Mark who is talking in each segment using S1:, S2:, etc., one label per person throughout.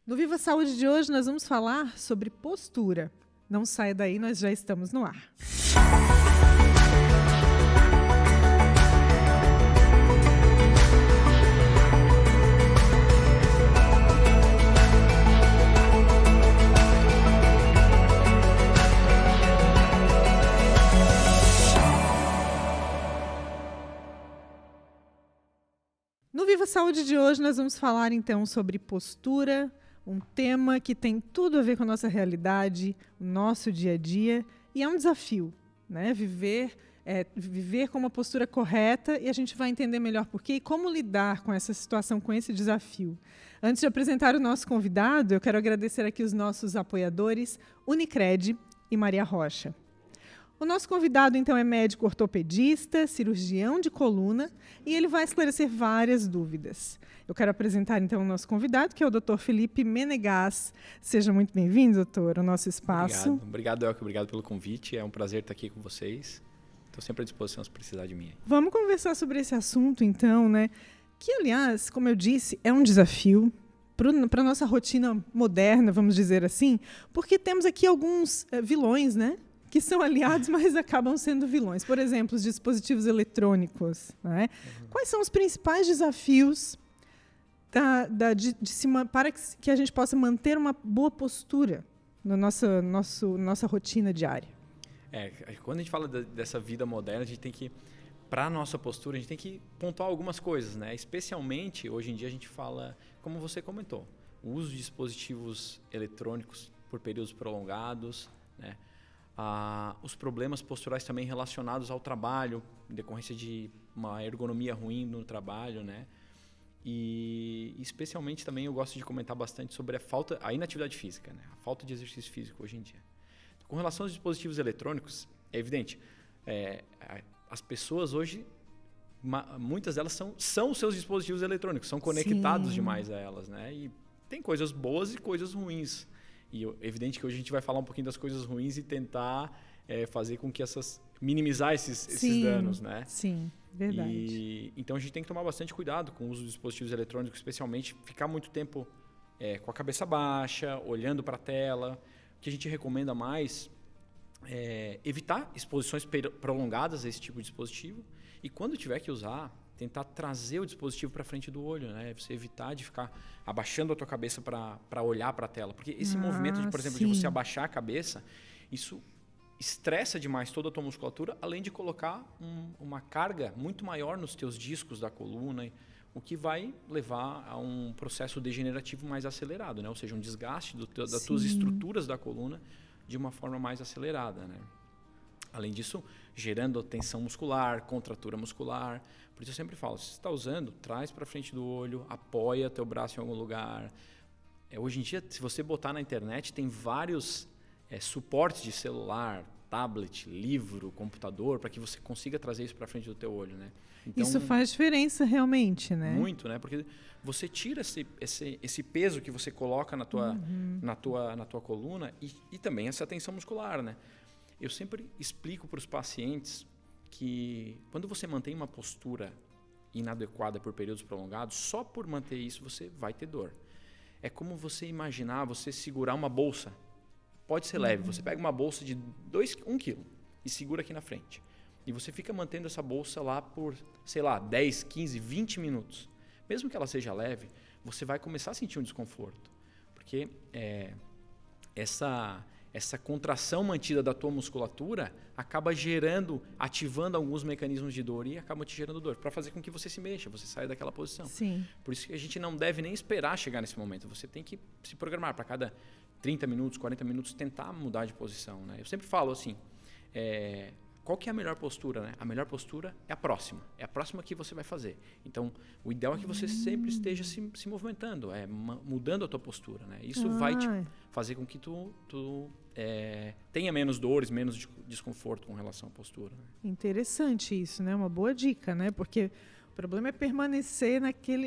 S1: No Viva Saúde de hoje, nós vamos falar sobre postura. Não saia daí, nós já estamos no ar. No Viva Saúde de hoje, nós vamos falar então sobre postura, um tema que tem tudo a ver com a nossa realidade, o nosso dia a dia, e é um desafio, né? Viver com uma postura correta, e a gente vai entender melhor por quê e como lidar com essa situação, com esse desafio. Antes de apresentar o nosso convidado, eu quero agradecer aqui os nossos apoiadores, Unicred e Maria Rocha. O nosso convidado, então, é médico ortopedista, cirurgião de coluna, e ele vai esclarecer várias dúvidas. Eu quero apresentar, então, o nosso convidado, que é o Dr. Felipe Menegas. Seja muito bem-vindo, doutor, ao nosso espaço.
S2: Obrigado, Elke. Obrigado pelo convite. É um prazer estar aqui com vocês. Estou sempre à disposição se precisar de mim.
S1: Vamos conversar sobre esse assunto, então, né? Que, aliás, como eu disse, é um desafio para a nossa rotina moderna, vamos dizer assim, porque temos aqui alguns vilões, né? Que são aliados, mas acabam sendo vilões. Por exemplo, os dispositivos eletrônicos. Né? Quais são os principais desafios para que a gente possa manter uma boa postura na nossa rotina diária?
S2: Quando a gente fala dessa vida moderna, a gente tem que, para a nossa postura, a gente tem que pontuar algumas coisas. Né? Especialmente, hoje em dia, a gente fala, como você comentou, o uso de dispositivos eletrônicos por períodos prolongados, né? Os problemas posturais também relacionados ao trabalho, em decorrência de uma ergonomia ruim no trabalho, né? E especialmente também eu gosto de comentar bastante sobre a inatividade física, né? A falta de exercício físico hoje em dia. Com relação aos dispositivos eletrônicos, é evidente, as pessoas hoje, muitas delas são os seus dispositivos eletrônicos, são conectados demais a elas, né? E tem coisas boas e coisas ruins. E é evidente que hoje a gente vai falar um pouquinho das coisas ruins e tentar fazer com que minimizar esses danos, né?
S1: Sim, verdade.
S2: Então a gente tem que tomar bastante cuidado com o uso de dispositivos eletrônicos, especialmente ficar muito tempo com a cabeça baixa, olhando para a tela. O que a gente recomenda mais é evitar exposições prolongadas a esse tipo de dispositivo e quando tiver que usar, tentar trazer o dispositivo para frente do olho, né? Você evitar de ficar abaixando a tua cabeça para olhar para a tela. Porque esse movimento, por exemplo, de você abaixar a cabeça, isso estressa demais toda a tua musculatura, além de colocar uma carga muito maior nos teus discos da coluna, o que vai levar a um processo degenerativo mais acelerado, né? Ou seja, um desgaste das tuas estruturas da coluna de uma forma mais acelerada, né? Além disso, gerando tensão muscular, contratura muscular. Por isso eu sempre falo, se você está usando, traz para frente do olho, apoia teu braço em algum lugar. Hoje em dia, se você botar na internet, tem vários suportes de celular, tablet, livro, computador, para que você consiga trazer isso para frente do teu olho, né? Então,
S1: isso faz diferença realmente, né?
S2: Muito, né? Porque você tira esse peso que você coloca na tua coluna e também essa tensão muscular, né? Eu sempre explico para os pacientes que quando você mantém uma postura inadequada por períodos prolongados, só por manter isso você vai ter dor. É como você imaginar você segurar uma bolsa. Pode ser leve, você pega uma bolsa de 1 quilo e segura aqui na frente. E você fica mantendo essa bolsa lá por, 10, 15, 20 minutos. Mesmo que ela seja leve, você vai começar a sentir um desconforto. Porque essa contração mantida da tua musculatura acaba ativando alguns mecanismos de dor e acaba te gerando dor, para fazer com que você se mexa, você saia daquela posição.
S1: Sim.
S2: Por isso que a gente não deve nem esperar chegar nesse momento, você tem que se programar para cada 30 minutos, 40 minutos, tentar mudar de posição, né? Eu sempre falo assim, qual que é a melhor postura, né? A melhor postura é a próxima que você vai fazer. Então, o ideal é que você sempre esteja se movimentando, mudando a tua postura, né? Isso vai te fazer com que tu tenha menos dores, menos desconforto com relação à postura. Né?
S1: Interessante isso, né? Uma boa dica, né? Porque o problema é permanecer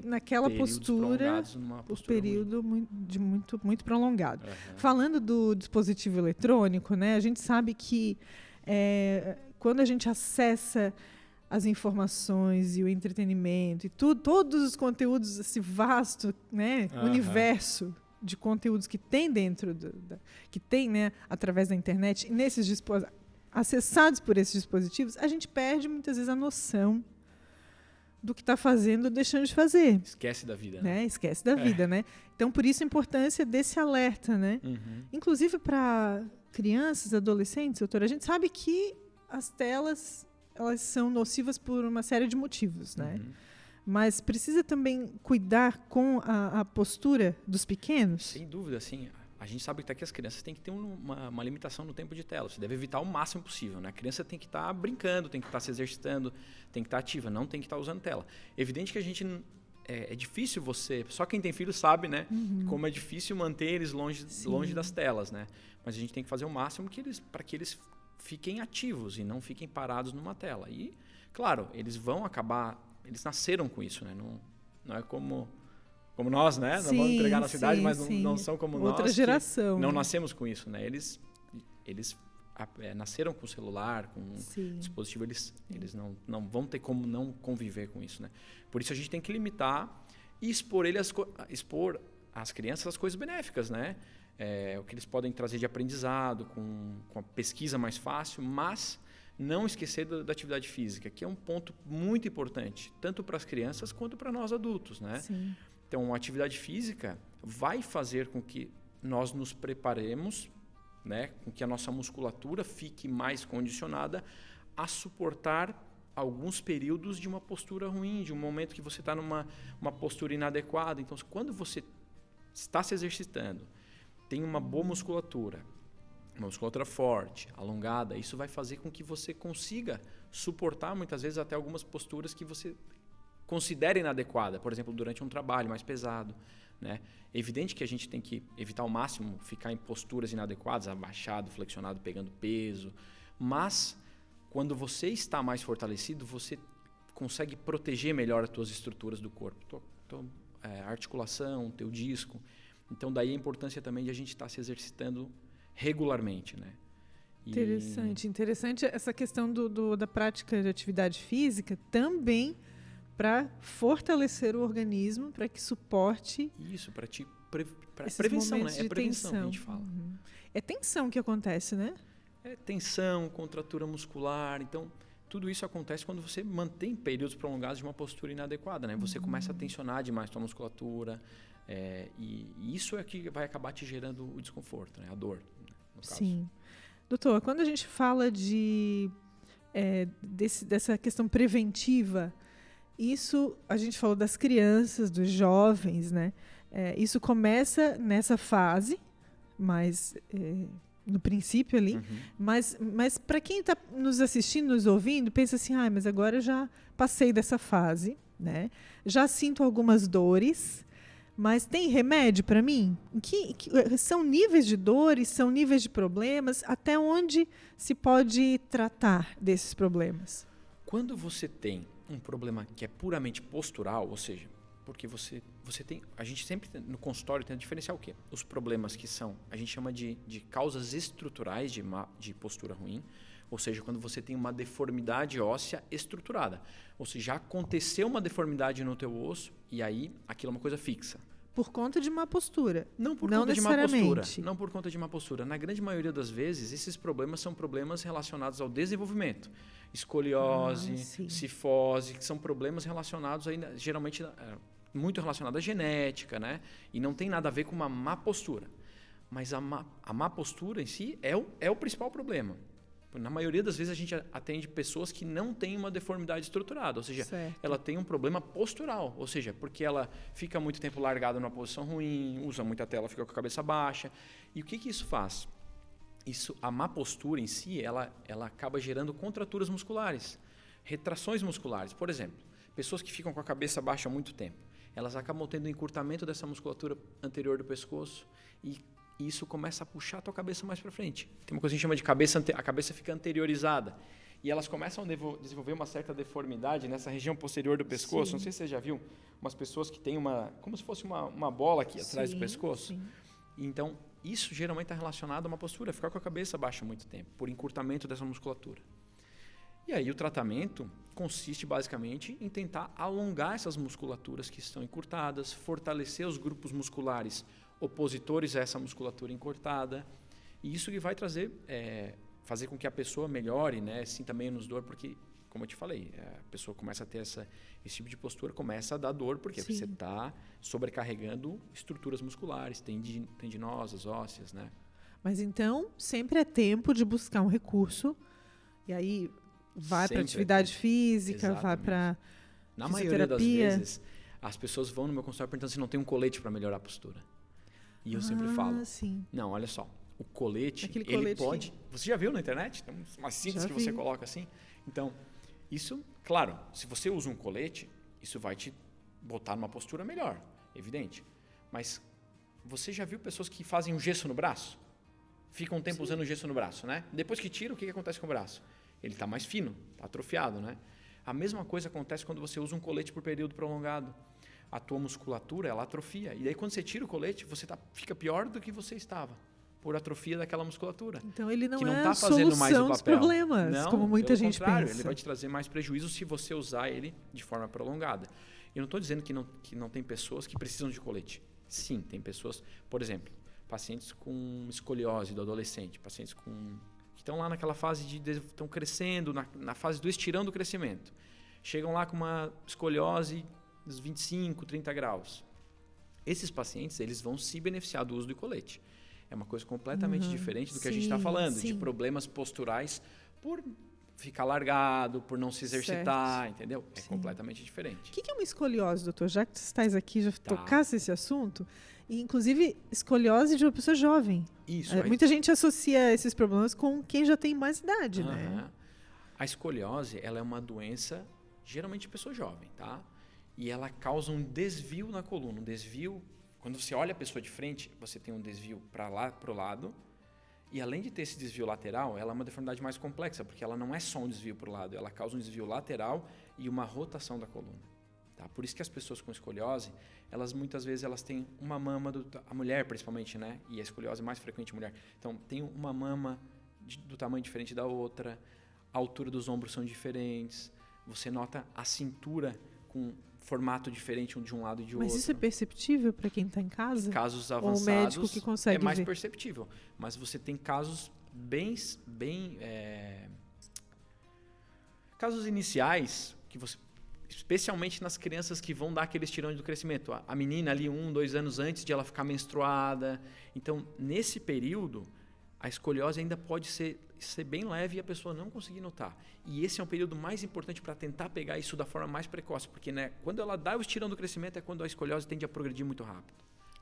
S1: naquela postura por período muito prolongado. Falando do dispositivo eletrônico, né? A gente sabe que quando a gente acessa as informações e o entretenimento e todos os conteúdos, esse vasto, né, universo de conteúdos que tem dentro que tem, né, através da internet, acessados por esses dispositivos, a gente perde muitas vezes a noção do que está fazendo ou deixando de fazer.
S2: Esquece da vida,
S1: né? Esquece da vida, né? Então, por isso a importância desse alerta, né? Inclusive para crianças, adolescentes, doutora, a gente sabe que as telas, elas são nocivas por uma série de motivos, né? Mas precisa também cuidar com a postura dos pequenos?
S2: Sem dúvida, sim. A gente sabe que as crianças têm que ter uma limitação no tempo de tela. Você deve evitar o máximo possível, né? A criança tem que estar brincando, tem que estar se exercitando, tem que estar ativa, não tem que estar usando tela. Evidente que a gente... É difícil só quem tem filho sabe, né? Como é difícil manter eles longe das telas, né? Mas a gente tem que fazer o máximo para que eles fiquem ativos e não fiquem parados numa tela. E, claro, eles nasceram com isso, né? Não é como nós, né? Não vamos entregar na cidade, mas não são como nós.
S1: Outra geração.
S2: Não nascemos com isso, né? Eles nasceram com celular, com dispositivo, eles não vão ter como não conviver com isso, né? Por isso a gente tem que limitar e expor às crianças as coisas benéficas, né? O que eles podem trazer de aprendizado, com a pesquisa mais fácil, mas não esquecer da atividade física, que é um ponto muito importante, tanto para as crianças quanto para nós adultos, né?
S1: Sim.
S2: Então, a atividade física vai fazer com que nós nos preparemos, né, com que a nossa musculatura fique mais condicionada a suportar alguns períodos de uma postura ruim, de um momento que você está numa postura inadequada. Então, quando você está se exercitando, tem uma boa musculatura, uma musculatura forte, alongada, isso vai fazer com que você consiga suportar, muitas vezes, até algumas posturas que você considera inadequada, por exemplo, durante um trabalho mais pesado, né? É evidente que a gente tem que evitar ao máximo ficar em posturas inadequadas, abaixado, flexionado, pegando peso, mas quando você está mais fortalecido, você consegue proteger melhor as suas estruturas do corpo, a articulação, teu disco. Então, daí a importância também de a gente estar se exercitando regularmente, né?
S1: Interessante essa questão da prática de atividade física também para fortalecer o organismo, para que suporte...
S2: Isso, para prevenção, né? É prevenção que a gente fala.
S1: É tensão que acontece, né?
S2: É tensão, contratura muscular. Então, tudo isso acontece quando você mantém períodos prolongados de uma postura inadequada, né? Você começa a tensionar demais a sua musculatura, e isso é que vai acabar te gerando o desconforto, né? A dor, né? No caso.
S1: Sim. Doutor, quando a gente fala dessa questão preventiva, isso, a gente falou das crianças, dos jovens, né? Isso começa nessa fase, mas no princípio ali. Mas para quem está nos assistindo, nos ouvindo, pensa assim, mas agora eu já passei dessa fase, né? Já sinto algumas dores, mas tem remédio para mim? São níveis de dores, são níveis de problemas, até onde se pode tratar desses problemas?
S2: Quando você tem um problema que é puramente postural, ou seja, porque você tem... A gente sempre no consultório tenta diferenciar o quê? Os problemas que a gente chama de causas estruturais de postura ruim, ou seja, quando você tem uma deformidade óssea estruturada. Ou seja, já aconteceu uma deformidade no teu osso e aí aquilo é uma coisa fixa.
S1: Por conta de má postura?
S2: Não por conta de má postura. Não por conta de má postura. Na grande maioria das vezes, esses problemas são problemas relacionados ao desenvolvimento. Escoliose, cifose, que são problemas relacionados ainda, geralmente muito relacionados à genética, né? E não tem nada a ver com uma má postura. Mas a má postura em si é o principal problema. Na maioria das vezes a gente atende pessoas que não têm uma deformidade estruturada, ou seja, ela tem um problema postural, ou seja, porque ela fica muito tempo largada numa posição ruim, usa muita tela, fica com a cabeça baixa. E o que isso faz? A má postura em si, ela acaba gerando contraturas musculares, retrações musculares. Por exemplo, pessoas que ficam com a cabeça baixa há muito tempo, elas acabam tendo um encurtamento dessa musculatura anterior do pescoço e isso começa a puxar a tua cabeça mais para frente. Tem uma coisa que a gente chama de a cabeça fica anteriorizada. E elas começam a desenvolver uma certa deformidade nessa região posterior do pescoço. Não sei se você já viu umas pessoas que têm como se fosse uma bola aqui atrás do pescoço. Então, isso geralmente está relacionado a uma postura, ficar com a cabeça baixa há muito tempo, por encurtamento dessa musculatura. E aí o tratamento consiste basicamente em tentar alongar essas musculaturas que estão encurtadas, fortalecer os grupos musculares opositores a essa musculatura encurtada. E isso que vai fazer com que a pessoa melhore, né? Sinta menos dor, porque, como eu te falei, a pessoa começa a ter esse tipo de postura, começa a dar dor, porque você está sobrecarregando estruturas musculares, tendinosas, ósseas, né?
S1: Mas então, sempre é tempo de buscar um recurso, e aí vai para atividade física, vai para
S2: Na maioria das vezes, as pessoas vão no meu consultório perguntando se não tem um colete para melhorar a postura. E eu sempre falo, não, olha só, o colete, ele pode... Você já viu na internet? Tem umas cintas que você coloca assim. Então, isso, claro, se você usa um colete, isso vai te botar numa postura melhor, evidente. Mas você já viu pessoas que fazem um gesso no braço? Ficam um tempo usando o gesso no braço, né? Depois que tira, o que acontece com o braço? Ele está mais fino, está atrofiado, né? A mesma coisa acontece quando você usa um colete por período prolongado. A tua musculatura, ela atrofia. E daí, quando você tira o colete, você fica pior do que você estava, por atrofia daquela musculatura.
S1: Então, ele não
S2: tá fazendo mais o papel
S1: dos problemas,
S2: não,
S1: como muita gente pensa.
S2: Ele vai te trazer mais prejuízo se você usar ele de forma prolongada. Eu não estou dizendo que não tem pessoas que precisam de colete. Sim, tem pessoas, por exemplo, pacientes com escoliose do adolescente, pacientes que estão lá naquela fase estão crescendo, na fase do estirão do crescimento. Chegam lá com uma escoliose dos 25, 30 graus. Esses pacientes, eles vão se beneficiar do uso do colete. É uma coisa completamente diferente do que a gente está falando, de problemas posturais por ficar largado, por não se exercitar, entendeu? É completamente diferente.
S1: O que é uma escoliose, doutor? Já que você estás aqui, já tocasse esse assunto, e inclusive escoliose de uma pessoa jovem.
S2: Isso.
S1: Muita gente associa esses problemas com quem já tem mais idade, né?
S2: A escoliose, ela é uma doença, geralmente de pessoa jovem, tá? E ela causa um desvio na coluna, um desvio. Quando você olha a pessoa de frente, você tem um desvio para o lado. E além de ter esse desvio lateral, ela é uma deformidade mais complexa, porque ela não é só um desvio para o lado, ela causa um desvio lateral e uma rotação da coluna. Tá? Por isso que as pessoas com escoliose, muitas vezes elas têm uma mama, a mulher principalmente, né? E a escoliose é mais frequente em mulher. Então, tem uma mama do tamanho diferente da outra, a altura dos ombros são diferentes, você nota a cintura com formato diferente de um lado e de outro.
S1: Mas isso é perceptível para quem está em casa?
S2: Casos avançados,
S1: ou o médico que consegue
S2: é mais
S1: ver?
S2: Perceptível. Mas você tem casos casos iniciais, que você, especialmente nas crianças que vão dar aqueles tirões do crescimento. A menina ali 1, 2 anos antes de ela ficar menstruada. Então, nesse período, a escoliose ainda pode ser bem leve e a pessoa não conseguir notar. E esse é um período mais importante para tentar pegar isso da forma mais precoce, porque, né, quando ela dá o estirão do crescimento é quando a escoliose tende a progredir muito rápido.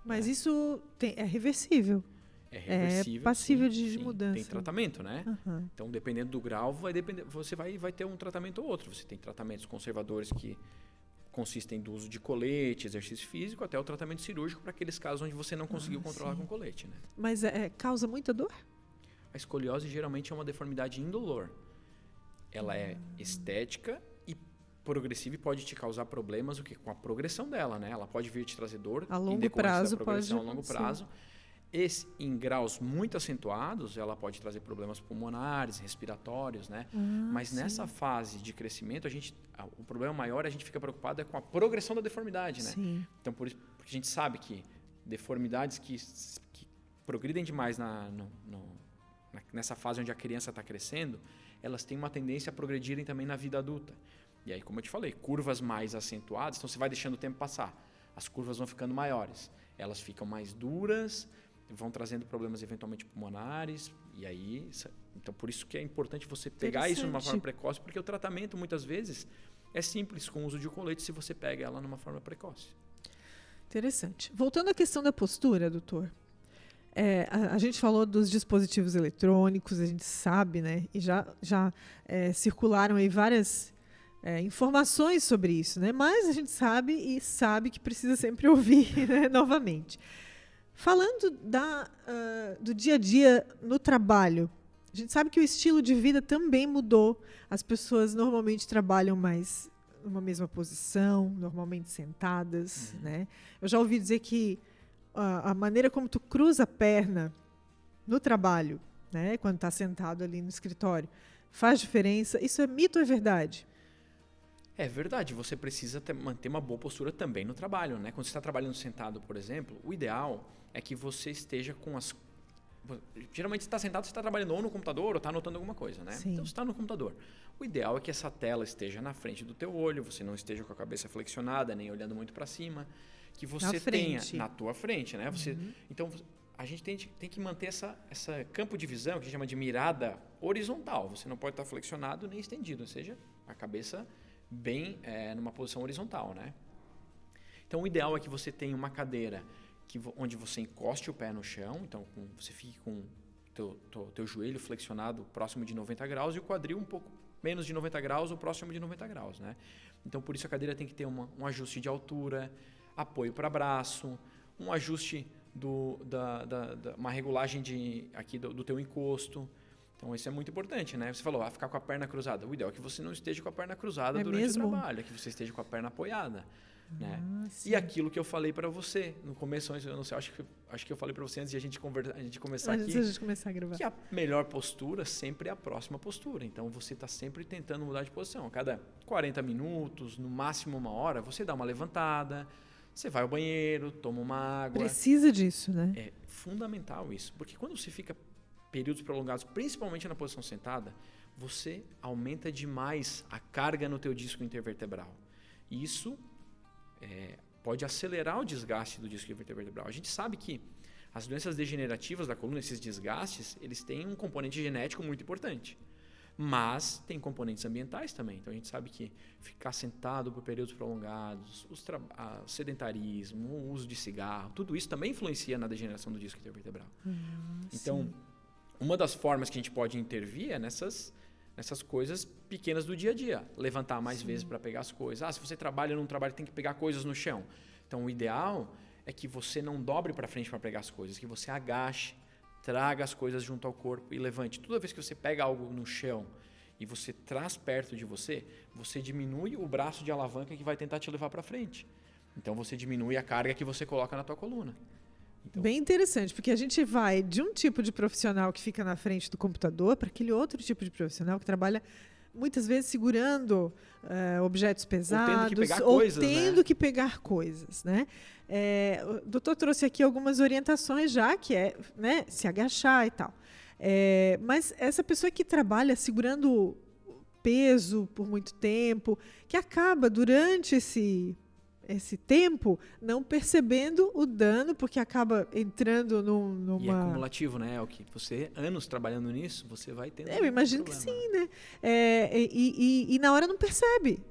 S2: Mas
S1: isso é reversível?
S2: É reversível.
S1: É passível de
S2: sim,
S1: mudança.
S2: Tem tratamento, né? Então, dependendo do grau, você vai ter um tratamento ou outro. Você tem tratamentos conservadores que consistem do uso de colete, exercício físico, até o tratamento cirúrgico para aqueles casos onde você não conseguiu controlar com colete, né?
S1: Mas causa muita dor?
S2: A escoliose geralmente é uma deformidade indolor. Ela é estética e progressiva e pode te causar problemas com a progressão dela, né? Ela pode vir te trazer dor
S1: a longo prazo,
S2: a longo prazo. Em graus muito acentuados, ela pode trazer problemas pulmonares, respiratórios, né? Mas nessa fase de crescimento, o problema maior, a gente fica preocupado com a progressão da deformidade, né?
S1: Sim.
S2: Então, porque a gente sabe que deformidades que progridem demais nessa fase onde a criança está crescendo, elas têm uma tendência a progredirem também na vida adulta. E aí, como eu te falei, curvas mais acentuadas, então você vai deixando o tempo passar. As curvas vão ficando maiores. Elas ficam mais duras, vão trazendo problemas eventualmente pulmonares. E aí, então por isso que é importante você pegar isso de uma forma precoce, porque o tratamento muitas vezes é simples com o uso de colete se você pega ela numa forma precoce.
S1: Interessante. Voltando à questão da postura, doutor. A gente falou dos dispositivos eletrônicos, a gente sabe, né? E já circularam aí várias informações sobre isso, né? Mas a gente sabe que precisa sempre ouvir, né, novamente. Falando do dia a dia no trabalho, a gente sabe que o estilo de vida também mudou. As pessoas normalmente trabalham mais numa mesma posição, normalmente sentadas, né? Eu já ouvi dizer que a maneira como tu cruza a perna no trabalho, né, quando está sentado ali no escritório, faz diferença. Isso é mito ou é verdade?
S2: É verdade. Você precisa manter uma boa postura também no trabalho, né? Quando você está trabalhando sentado, por exemplo, o ideal é que você esteja com as... Geralmente você está sentado, você está trabalhando ou no computador ou está anotando alguma coisa, né?
S1: Sim.
S2: Então você está no computador. O ideal é que essa tela esteja na frente do teu olho, você não esteja com a cabeça flexionada, nem olhando muito para cima, que você tenha na tua frente, né? Você, então a gente tem que manter essa campo de visão, que a gente chama de mirada horizontal. Você não pode estar flexionado nem estendido, ou seja, a cabeça bem numa posição horizontal, né? Então o ideal é que você tenha uma cadeira onde você encoste o pé no chão, então você fique com teu joelho flexionado próximo de 90 graus e o quadril um pouco menos de 90 graus ou próximo de 90 graus, né? Então, por isso a cadeira tem que ter um ajuste de altura, apoio para braço, um ajuste uma regulagem aqui do teu encosto. Então, isso é muito importante, né? Você falou, ficar com a perna cruzada. O ideal é que você não esteja com a perna cruzada durante o trabalho, é que você esteja com a perna apoiada. Né? E aquilo que eu falei para você no começo, eu não sei, acho que eu falei para você antes de a gente começar aqui,
S1: antes de a gente começar a gravar,
S2: que a melhor postura sempre é a próxima postura. Então você está sempre tentando mudar de posição. A cada 40 minutos, no máximo 1 hora, você dá uma levantada, você vai ao banheiro, toma uma água.
S1: Precisa disso, né?
S2: É fundamental isso, porque quando você fica períodos prolongados, principalmente na posição sentada, você aumenta demais a carga no teu disco intervertebral. E isso pode acelerar o desgaste do disco intervertebral. A gente sabe que as doenças degenerativas da coluna, esses desgastes, eles têm um componente genético muito importante. Mas tem componentes ambientais também. Então a gente sabe que ficar sentado por períodos prolongados, o sedentarismo, o uso de cigarro, tudo isso também influencia na degeneração do disco intervertebral. Então, uma das formas que a gente pode intervir é nessas coisas pequenas do dia a dia. Levantar mais vezes para pegar as coisas. Se você trabalha num trabalho que tem que pegar coisas no chão. Então, o ideal é que você não dobre para frente para pegar as coisas, que você agache, traga as coisas junto ao corpo e levante. Toda vez que você pega algo no chão e você traz perto de você, você diminui o braço de alavanca que vai tentar te levar para frente. Então, você diminui a carga que você coloca na tua coluna. Então,
S1: bem interessante, porque a gente vai de um tipo de profissional que fica na frente do computador para aquele outro tipo de profissional que trabalha muitas vezes segurando objetos pesados tendo que pegar coisas, né? O doutor trouxe aqui algumas orientações já, que é, né, se agachar e tal. Mas essa pessoa que trabalha segurando peso por muito tempo, que acaba durante esse tempo não percebendo o dano, porque acaba entrando numa...
S2: E é cumulativo, né, Elke? Você, anos trabalhando nisso, você vai tendo...
S1: Eu imagino que sim, né? E na hora não percebe.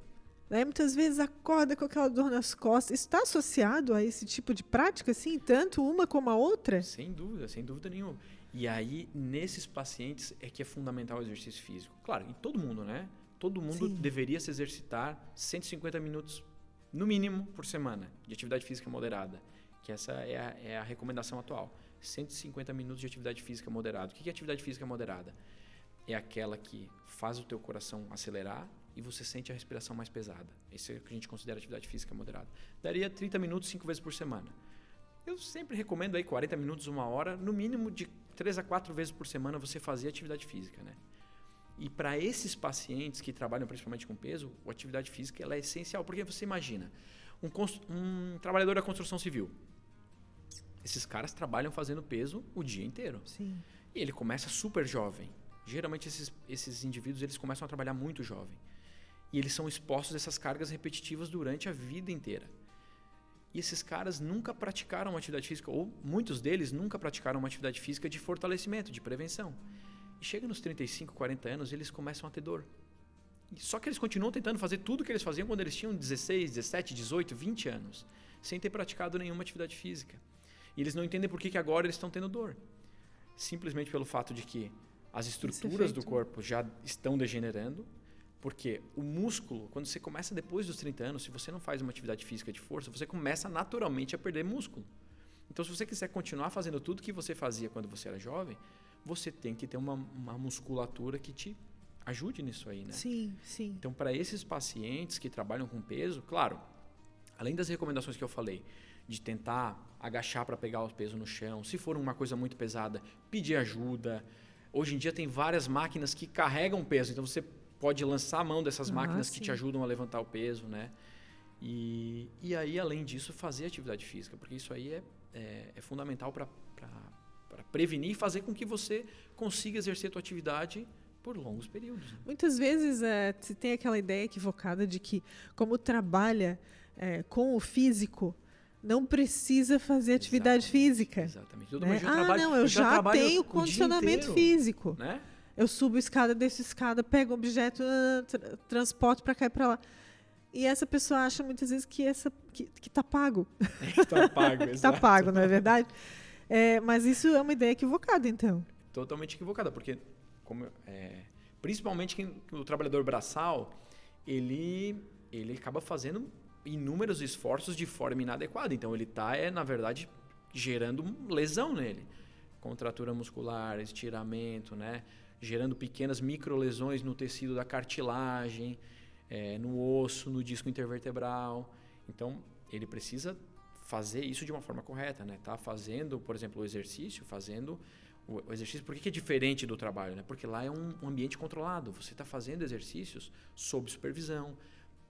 S1: Né? Muitas vezes acorda com aquela dor nas costas. Isso está associado a esse tipo de prática, assim, tanto uma como a outra?
S2: Sem dúvida nenhuma. E aí, nesses pacientes, é que é fundamental o exercício físico. Claro, em todo mundo, né? Todo mundo deveria se exercitar 150 minutos no mínimo por semana, de atividade física moderada, que essa é a recomendação atual. 150 minutos de atividade física moderada. O que é atividade física moderada? É aquela que faz o teu coração acelerar e você sente a respiração mais pesada. Isso é o que a gente considera atividade física moderada. Daria 30 minutos 5 vezes por semana. Eu sempre recomendo aí 40 minutos, 1 hora, no mínimo de 3 a 4 vezes por semana você fazer atividade física, né? E para esses pacientes que trabalham principalmente com peso, a atividade física ela é essencial. Porque você imagina, um trabalhador da construção civil. Esses caras trabalham fazendo peso o dia inteiro.
S1: Sim.
S2: E ele começa super jovem. Geralmente esses indivíduos eles começam a trabalhar muito jovem. E eles são expostos a essas cargas repetitivas durante a vida inteira. E esses caras nunca praticaram uma atividade física, ou muitos deles nunca praticaram uma atividade física de fortalecimento, de prevenção. E chega nos 35, 40 anos, eles começam a ter dor. Só que eles continuam tentando fazer tudo o que eles faziam quando eles tinham 16, 17, 18, 20 anos, sem ter praticado nenhuma atividade física. E eles não entendem por que agora eles estão tendo dor. Simplesmente pelo fato de que as estruturas do corpo já estão degenerando, porque o músculo, quando você começa depois dos 30 anos, se você não faz uma atividade física de força, você começa naturalmente a perder músculo. Então, se você quiser continuar fazendo tudo que você fazia quando você era jovem, você tem que ter uma musculatura que te ajude nisso aí, né?
S1: Sim, sim.
S2: Então, para esses pacientes que trabalham com peso, claro, além das recomendações que eu falei, de tentar agachar para pegar o peso no chão, se for uma coisa muito pesada, pedir ajuda. Hoje em dia tem várias máquinas que carregam peso, então você pode lançar a mão dessas máquinas que te ajudam a levantar o peso, né? E aí, além disso, fazer atividade física, porque isso aí é fundamental para prevenir e fazer com que você consiga exercer a tua atividade por longos períodos. Né?
S1: Muitas vezes se tem aquela ideia equivocada de que, como trabalha com o físico, não precisa fazer atividade física.
S2: Exatamente.
S1: Né? Eu já tenho condicionamento físico.
S2: Né?
S1: Eu subo escada, desço escada, pego um objeto, transporto para cá e para lá. E essa pessoa acha muitas vezes que está pago.
S2: Está pago, exato.
S1: Está pago, não é verdade? Mas isso é uma ideia equivocada, então.
S2: Totalmente equivocada, porque principalmente o trabalhador braçal, ele acaba fazendo inúmeros esforços de forma inadequada. Então, ele está, na verdade, gerando lesão nele. Contratura muscular, estiramento, né? Gerando pequenas microlesões no tecido da cartilagem, no osso, no disco intervertebral. Então, ele precisa fazer isso de uma forma correta, né? Tá fazendo, por exemplo, o exercício, o exercício, por que é diferente do trabalho? Né? Porque lá é um ambiente controlado. Você está fazendo exercícios sob supervisão,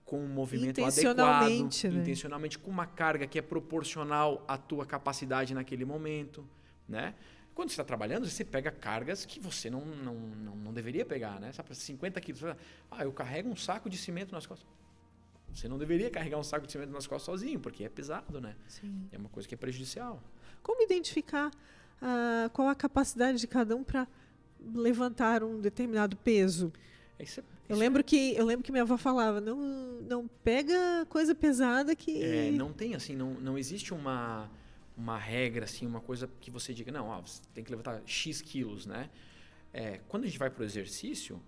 S2: com um movimento adequado,
S1: né?
S2: intencionalmente, com uma carga que é proporcional à tua capacidade naquele momento. Né? Quando você está trabalhando, você pega cargas que você não deveria pegar. Né? 50 quilos. Eu carrego um saco de cimento nas costas. Você não deveria carregar um saco de cimento nas costas sozinho, porque é pesado. Né?
S1: Sim.
S2: É uma coisa que é prejudicial.
S1: Como identificar qual a capacidade de cada um para levantar um determinado peso? Eu lembro que minha avó falava, não pega coisa pesada que...
S2: não tem assim, não existe uma regra, assim, uma coisa que você diga, você tem que levantar X quilos, né? Quando a gente vai para o exercício,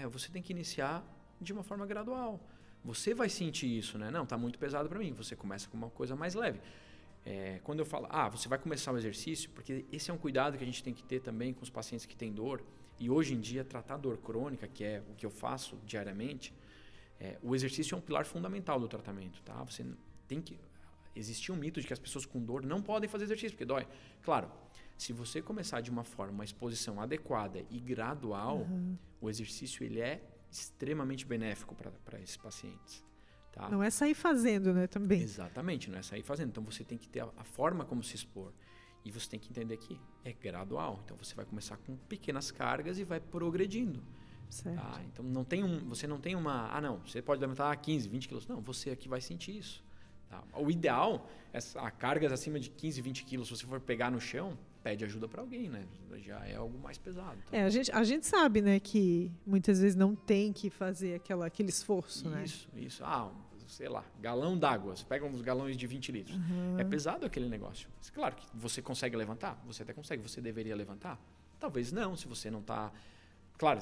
S2: você tem que iniciar de uma forma gradual. Você vai sentir isso, né? Não, está muito pesado para mim. Você começa com uma coisa mais leve. Quando eu falo, você vai começar o exercício, porque esse é um cuidado que a gente tem que ter também com os pacientes que têm dor. E hoje em dia, tratar dor crônica, que é o que eu faço diariamente, o exercício é um pilar fundamental do tratamento. Tá? Você tem que... Existia um mito de que as pessoas com dor não podem fazer exercício, porque dói. Claro, se você começar de uma forma, uma exposição adequada e gradual, o exercício ele é extremamente benéfico para esses pacientes. Tá?
S1: Não é sair fazendo, né, também.
S2: Exatamente, não é sair fazendo. Então, você tem que ter a forma como se expor. E você tem que entender que é gradual. Então, você vai começar com pequenas cargas e vai progredindo.
S1: Certo.
S2: Tá? Então, você não tem uma... você pode levantar 15, 20 quilos. Não, você aqui vai sentir isso. Tá? O ideal, cargas acima de 15, 20 quilos, se você for pegar no chão, pede ajuda para alguém, né? Já é algo mais pesado. Tá?
S1: A gente sabe, né, que muitas vezes não tem que fazer aquele esforço, né?
S2: Isso. Sei lá, galão d'água. Você pega uns galões de 20 litros. É pesado aquele negócio. Claro que você consegue levantar. Você até consegue. Você deveria levantar? Talvez não, se você não está... Claro,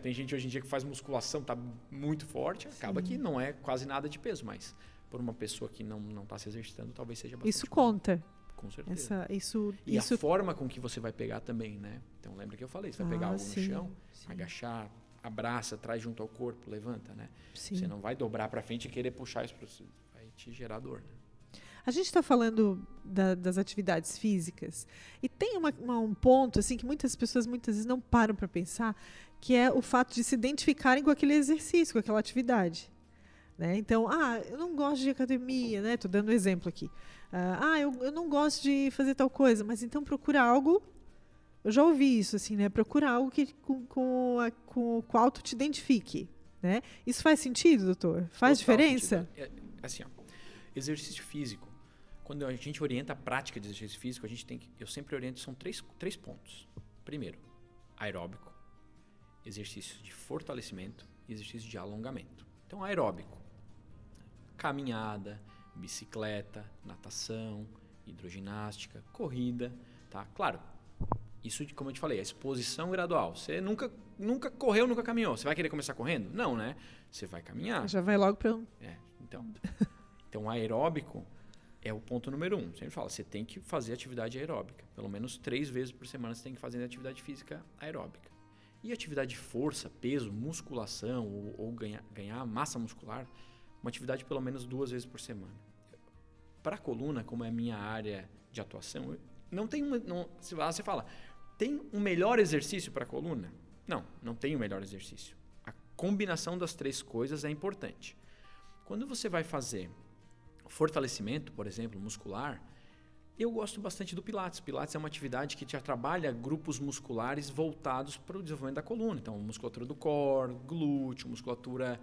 S2: tem gente hoje em dia que faz musculação, está muito forte, acaba que não é quase nada de peso, mas por uma pessoa que não está se exercitando, talvez seja bastante.
S1: Isso conta.
S2: Com certeza.
S1: A
S2: forma com que você vai pegar também, né? Então lembra que eu falei, você vai pegar algo no chão, agachar, abraça, traz junto ao corpo, levanta, né?
S1: Sim.
S2: Você não vai dobrar para frente e querer puxar isso, vai te gerar dor, né?
S1: A gente está falando das atividades físicas e tem um ponto assim que muitas pessoas muitas vezes não param para pensar, que é o fato de se identificarem com aquele exercício, com aquela atividade. Né? Então, eu não gosto de academia, né? Estou dando um exemplo aqui. Eu não gosto de fazer tal coisa, mas então procura algo. Eu já ouvi isso, assim, né? Procura algo com o qual tu te identifique. Né? Isso faz sentido, doutor? Faz diferença?
S2: Assim, exercício físico. Quando a gente orienta a prática de exercício físico, eu sempre oriento, são três pontos. Primeiro, aeróbico, exercício de fortalecimento e exercício de alongamento. Então, aeróbico, caminhada, bicicleta, natação, hidroginástica, corrida, tá? Claro, isso, como eu te falei, a exposição gradual. Você nunca correu, nunca caminhou. Você vai querer começar correndo? Não, né? Você vai caminhar.
S1: Já vai logo para...
S2: Então, aeróbico é o ponto número 1. Sempre fala, você tem que fazer atividade aeróbica. Pelo menos 3 vezes por semana você tem que fazer atividade física aeróbica. E atividade de força, peso, musculação ou ganhar massa muscular, uma atividade pelo menos 2 vezes por semana. Para a coluna, como é a minha área de atuação, não tem você fala, tem um melhor exercício para a coluna? Não tem um melhor exercício. A combinação das 3 coisas é importante. Quando você vai fazer fortalecimento, por exemplo, muscular, Eu gosto bastante do Pilates. Pilates é uma atividade que já trabalha grupos musculares voltados para o desenvolvimento da coluna. Então, musculatura do core, glúteo, musculatura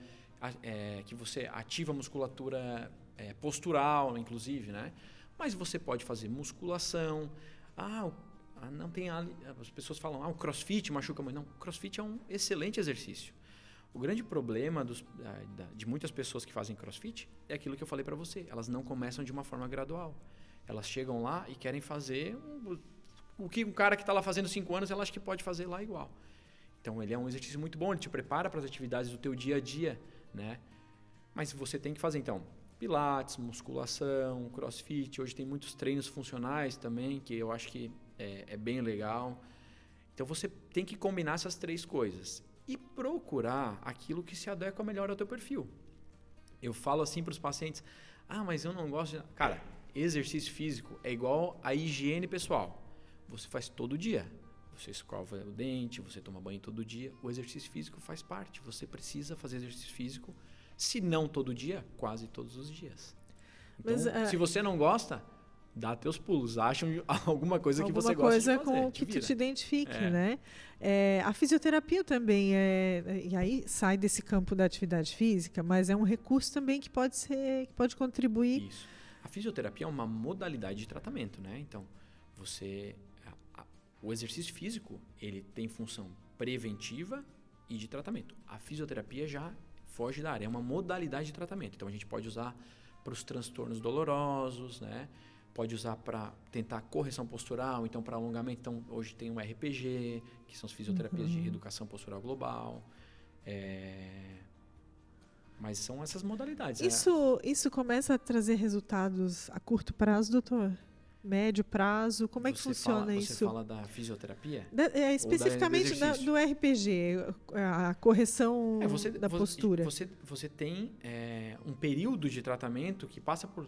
S2: que você ativa a musculatura postural, inclusive, né? Mas você pode fazer musculação. Não tem as pessoas falam, o CrossFit machuca muito. Não, o CrossFit é um excelente exercício. O grande problema de muitas pessoas que fazem CrossFit é aquilo que eu falei para você. Elas não começam de uma forma gradual. Elas chegam lá e querem fazer o que um cara que está lá fazendo 5 anos, ela acha que pode fazer lá igual. Então, ele é um exercício muito bom, ele te prepara para as atividades do teu dia a dia, né? Mas você tem que fazer, então, Pilates, musculação, CrossFit. Hoje tem muitos treinos funcionais também, que eu acho que é bem legal. Então, você tem que combinar essas 3 coisas e procurar aquilo que se adequa melhor ao teu perfil. Eu falo assim para os pacientes, mas eu não gosto de... Cara, exercício físico é igual a higiene pessoal. Você faz todo dia. Você escova o dente, você toma banho todo dia. O exercício físico faz parte. Você precisa fazer exercício físico, se não todo dia, quase todos os dias. Então, se você não gosta, dá teus pulos. Acha alguma coisa que você gosta de fazer.
S1: Alguma coisa que te identifique, né? A fisioterapia também e aí sai desse campo da atividade física, mas é um recurso também que pode contribuir.
S2: Isso. A fisioterapia é uma modalidade de tratamento, né? Então, o exercício físico, ele tem função preventiva e de tratamento. A fisioterapia já foge da área, é uma modalidade de tratamento. Então, a gente pode usar para os transtornos dolorosos, né? Pode usar para tentar correção postural, então para alongamento. Então, hoje tem o RPG, que são as fisioterapias de reeducação postural global. Mas são essas modalidades.
S1: Isso começa a trazer resultados a curto prazo, doutor? Médio prazo? Como é que funciona isso?
S2: Você fala da fisioterapia?
S1: Especificamente do RPG, a correção da postura.
S2: Você tem um período de tratamento que passa por...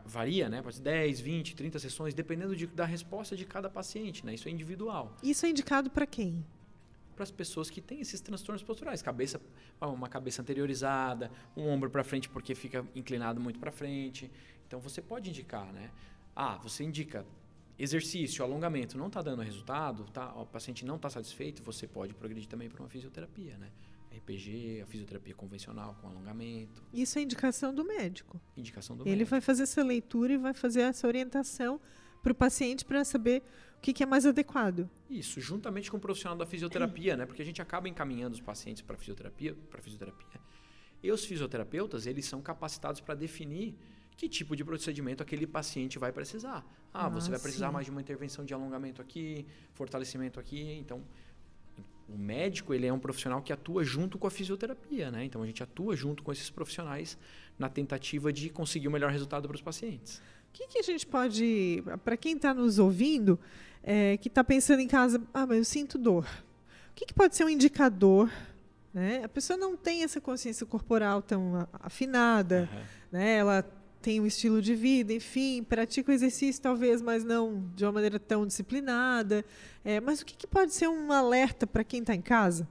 S2: Varia, né? Pode ser 10, 20, 30 sessões, dependendo da resposta de cada paciente, né? Isso é individual.
S1: Isso é indicado para quem?
S2: Para as pessoas que têm esses transtornos posturais, uma cabeça anteriorizada, um ombro para frente porque fica inclinado muito para frente. Então você pode indicar, né? Você indica exercício, alongamento, não está dando resultado, o paciente não está satisfeito, você pode progredir também para uma fisioterapia, né? RPG, a fisioterapia convencional com alongamento.
S1: Isso é indicação do médico.
S2: Indicação do
S1: médico. Ele vai fazer essa leitura e vai fazer essa orientação para o paciente para saber o que é mais adequado.
S2: Isso, juntamente com o profissional da fisioterapia, né? Porque a gente acaba encaminhando os pacientes para fisioterapia. E os fisioterapeutas, eles são capacitados para definir que tipo de procedimento aquele paciente vai precisar. Você vai precisar mais de uma intervenção de alongamento aqui, fortalecimento aqui. Então, o médico, ele é um profissional que atua junto com a fisioterapia, né? Então, a gente atua junto com esses profissionais na tentativa de conseguir o melhor resultado para os pacientes.
S1: O que a gente pode... Para quem está nos ouvindo, que está pensando em casa, mas eu sinto dor. O que pode ser um indicador? Né? A pessoa não tem essa consciência corporal tão afinada, né? Ela tem um estilo de vida, enfim, pratica o exercício talvez, mas não de uma maneira tão disciplinada. Mas o que pode ser um alerta para quem está em casa?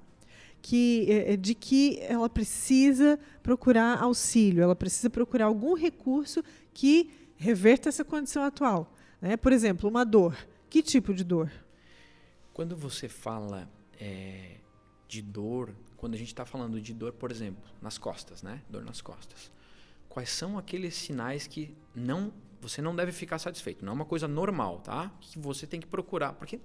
S1: De que ela precisa procurar auxílio, ela precisa procurar algum recurso que reverta essa condição atual. Né? Por exemplo, uma dor. Que tipo de dor?
S2: Quando você fala de dor, quando a gente está falando de dor, por exemplo, nas costas, né? Dor nas costas. Quais são aqueles sinais que você não deve ficar satisfeito? Não é uma coisa normal, tá? Que você tem que procurar, porque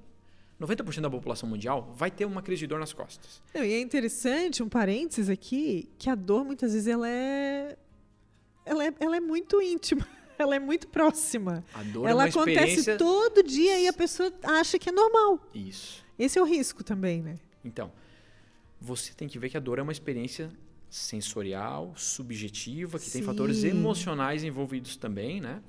S2: 90% da população mundial vai ter uma crise de dor nas costas.
S1: E é interessante, um parênteses aqui, que a dor muitas vezes ela é muito íntima. Ela é muito próxima.
S2: A dor
S1: ela
S2: é uma
S1: acontece todo dia e a pessoa acha que é normal.
S2: Isso.
S1: Esse é o risco também, né?
S2: Então, você tem que ver que a dor é uma experiência sensorial, subjetiva, que tem fatores emocionais envolvidos também, né?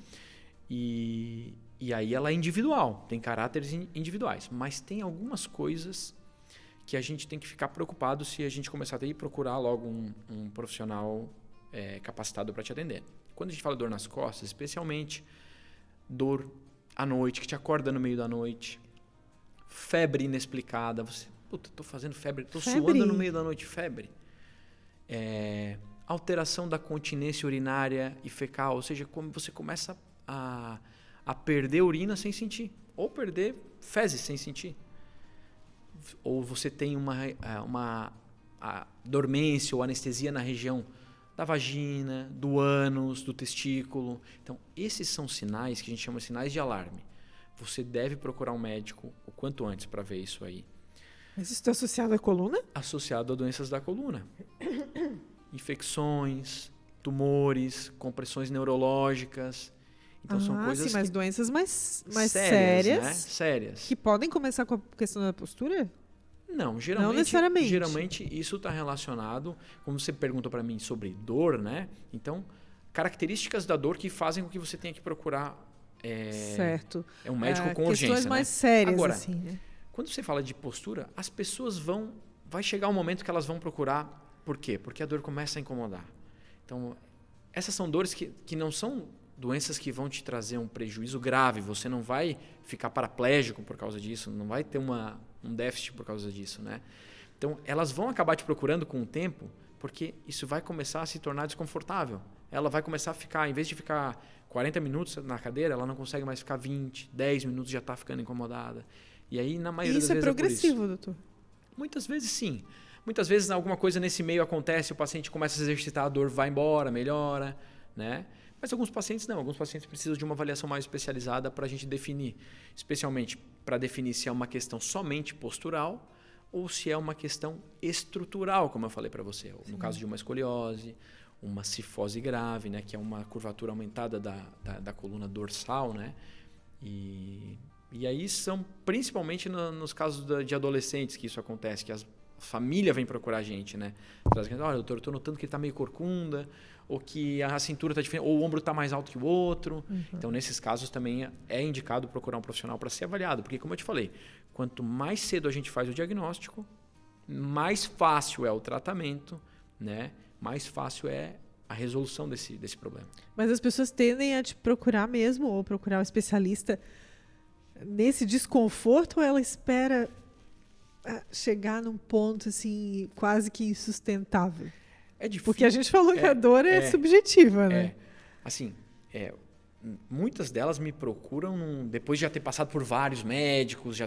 S2: E aí ela é individual, tem caráteres individuais. Mas tem algumas coisas que a gente tem que ficar preocupado se a gente começar a ter que procurar logo um profissional capacitado para te atender. Quando a gente fala dor nas costas, especialmente dor à noite, que te acorda no meio da noite, febre inexplicada, tô fazendo febre, tô suando no meio da noite, febre. Alteração da continência urinária e fecal, ou seja, como você começa a a perder urina sem sentir, ou perder fezes sem sentir. Ou você tem uma dormência ou anestesia na região da vagina, do ânus, do testículo. Então, esses são sinais que a gente chama de sinais de alarme. Você deve procurar um médico o quanto antes para ver isso aí.
S1: Mas isso está associado à coluna?
S2: Associado a doenças da coluna. Infecções, tumores, compressões neurológicas. Então, são coisas
S1: mas doenças mais
S2: sérias,
S1: sérias,
S2: né? Sérias.
S1: Que podem começar com a questão da postura?
S2: Não,
S1: Não necessariamente.
S2: Geralmente isso está relacionado, como você perguntou para mim sobre dor, né? Então, características da dor que fazem com que você tenha que procurar
S1: certo.
S2: Um médico com urgência.
S1: Questões mais sérias,
S2: agora,
S1: assim, né?
S2: Quando você fala de postura, as pessoas vai chegar um momento que elas vão procurar. Por quê? Porque a dor começa a incomodar. Então, essas são dores que não são doenças que vão te trazer um prejuízo grave. Você não vai ficar paraplégico por causa disso, não vai ter um déficit por causa disso, né? Então, elas vão acabar te procurando com o tempo, porque isso vai começar a se tornar desconfortável. Ela vai começar a ficar, em vez de ficar 40 minutos na cadeira, ela não consegue mais ficar 20, 10 minutos, já está ficando incomodada. E aí, na maioria das vezes,
S1: isso é progressivo,
S2: por isso.
S1: doutor?
S2: Muitas vezes, sim. Muitas vezes, alguma coisa nesse meio acontece, o paciente começa a se exercitar, a dor vai embora, melhora, né? Mas alguns pacientes não. Alguns pacientes precisam de uma avaliação mais especializada para a gente definir, especialmente para definir se é uma questão somente postural ou se é uma questão estrutural, como eu falei para você. Sim. No caso de uma escoliose, uma cifose grave, né, que é uma curvatura aumentada da coluna dorsal, né? E aí são principalmente nos casos de adolescentes que isso acontece, que a família vem procurar a gente, né? Trazendo, olha, doutor, eu estou notando que ele está meio corcunda, ou que a cintura está diferente, ou o ombro está mais alto que o outro. Uhum. Então, nesses casos também é indicado procurar um profissional para ser avaliado, porque, como eu te falei, quanto mais cedo a gente faz o diagnóstico, mais fácil é o tratamento, né? Mais fácil é a resolução desse problema.
S1: Mas as pessoas tendem a te procurar mesmo, ou procurar um especialista nesse desconforto, ou ela espera chegar num ponto assim quase que insustentável?
S2: É difícil.
S1: Porque a gente falou que a dor é subjetiva, né?
S2: Assim, muitas delas me procuram depois de já ter passado por vários médicos,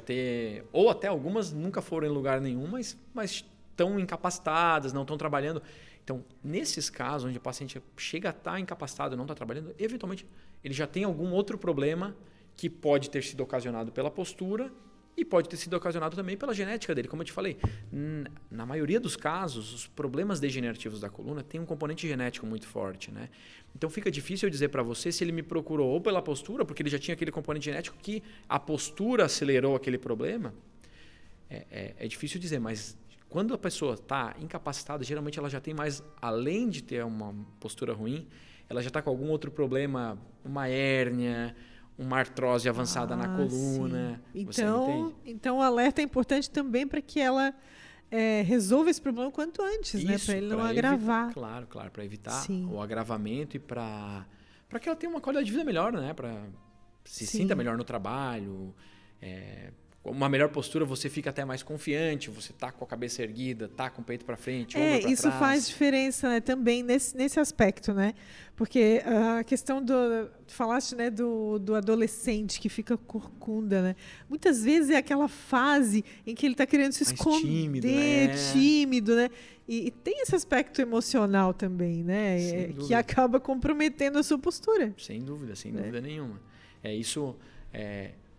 S2: ou até algumas nunca foram em lugar nenhum, mas estão incapacitadas, não estão trabalhando. Então, nesses casos onde o paciente chega a estar incapacitado, não está trabalhando, eventualmente ele já tem algum outro problema que pode ter sido ocasionado pela postura e pode ter sido ocasionado também pela genética dele. Como eu te falei, na maioria dos casos, os problemas degenerativos da coluna têm um componente genético muito forte, né? Então fica difícil eu dizer para você se ele me procurou ou pela postura, porque ele já tinha aquele componente genético que a postura acelerou aquele problema. É difícil dizer, mas quando a pessoa está incapacitada, geralmente ela já tem mais, além de ter uma postura ruim, ela já está com algum outro problema, uma hérnia, uma artrose avançada na coluna.
S1: Então o alerta é importante também para que ela resolva esse problema o quanto antes, né? Para ele não agravar.
S2: Claro, para evitar o agravamento e para que ela tenha uma qualidade de vida melhor, né? Para se sinta melhor no trabalho. Uma melhor postura, você fica até mais confiante, você tá com a cabeça erguida, tá com o peito para frente, ombro para
S1: isso
S2: trás.
S1: faz diferença, né, também nesse aspecto, né? Porque a questão falaste, né, do adolescente que fica corcunda, né? Muitas vezes é aquela fase em que ele está querendo se esconder, tímido, né? E tem esse aspecto emocional também, né? Que acaba comprometendo a sua postura.
S2: Sem dúvida nenhuma.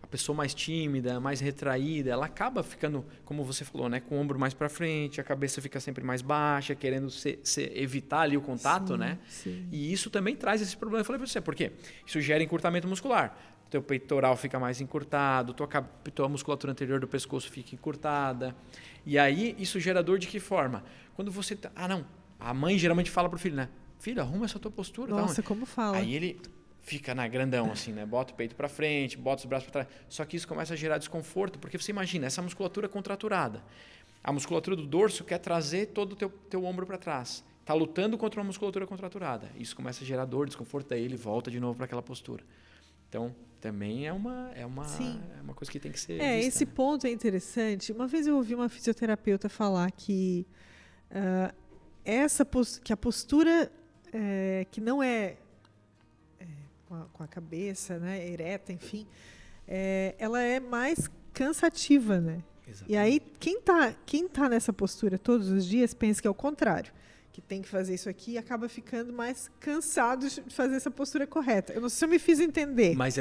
S2: A pessoa mais tímida, mais retraída, ela acaba ficando, como você falou, né, com o ombro mais para frente, a cabeça fica sempre mais baixa, querendo evitar ali o contato, né?
S1: Sim.
S2: E isso também traz esse problema. Eu falei para você, por quê? Isso gera encurtamento muscular. O teu peitoral fica mais encurtado, tua musculatura anterior do pescoço fica encurtada. E aí, isso gera dor de que forma? Quando você... a mãe geralmente fala pro filho, né? Filho, arruma essa tua postura.
S1: Nossa, como fala.
S2: Aí ele... fica grandão assim, né? Bota o peito para frente, bota os braços para trás. Só que isso começa a gerar desconforto, porque você imagina, essa musculatura contraturada. A musculatura do dorso quer trazer todo o teu ombro para trás. Está lutando contra uma musculatura contraturada. Isso começa a gerar dor, desconforto, daí ele volta de novo para aquela postura. Então, também é uma coisa que tem que ser vista,
S1: esse
S2: né?
S1: ponto é interessante. Uma vez eu ouvi uma fisioterapeuta falar que, que a postura que não é... com a cabeça, né, ereta, enfim, ela é mais cansativa, né?
S2: Exatamente.
S1: E aí, quem tá nessa postura todos os dias pensa que é o contrário, que tem que fazer isso aqui e acaba ficando mais cansado de fazer essa postura correta. Eu não sei se eu me fiz entender.
S2: Mas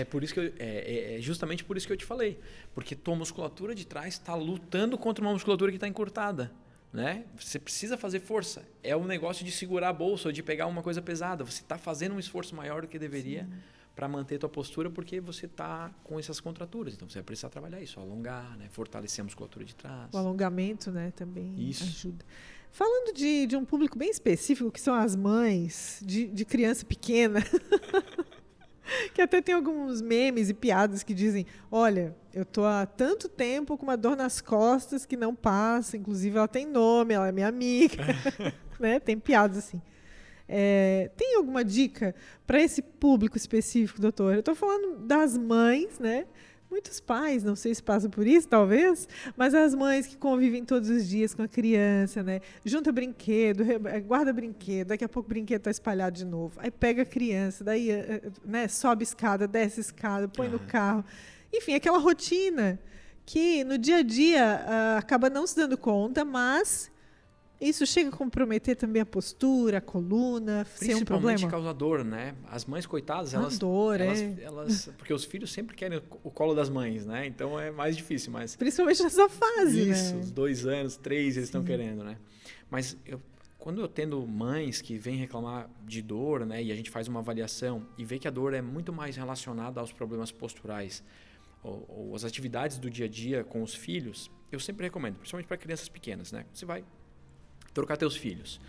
S2: por isso que é justamente por isso que eu te falei. Porque tua musculatura de trás está lutando contra uma musculatura que está encurtada. Né? Você precisa fazer força. É o negócio de segurar a bolsa ou de pegar uma coisa pesada. Você está fazendo um esforço maior do que deveria para manter tua postura porque você está com essas contraturas. Então você vai precisar trabalhar isso, alongar, né? Fortalecer a musculatura de trás.
S1: O alongamento, né, também
S2: Isso.
S1: ajuda. Falando de um público bem específico, que são as mães de criança pequena, que até tem alguns memes e piadas que dizem, olha, eu tô há tanto tempo com uma dor nas costas que não passa, inclusive ela tem nome, ela é minha amiga, né? Tem piadas assim. Tem alguma dica para esse público específico, doutor? Eu estou falando das mães, né? Muitos pais, não sei se passam por isso, talvez, mas as mães que convivem todos os dias com a criança, né? Junta brinquedo, guarda brinquedo, daqui a pouco o brinquedo está espalhado de novo. Aí pega a criança, daí né, sobe escada, desce escada, põe no carro. Enfim, aquela rotina que no dia a dia acaba não se dando conta, mas isso chega a comprometer também a postura, a coluna, ser um problema?
S2: Principalmente causador, né? As mães, coitadas, elas porque os filhos sempre querem o colo das mães, né? Então é mais difícil, mas...
S1: Principalmente nessa fase, né?
S2: Isso, os 2 anos, 3, eles estão querendo, né? Mas quando eu tendo mães que vêm reclamar de dor, né? E a gente faz uma avaliação e vê que a dor é muito mais relacionada aos problemas posturais ou as atividades do dia a dia com os filhos, eu sempre recomendo, principalmente para crianças pequenas, né? Você vai trocar teus filhos,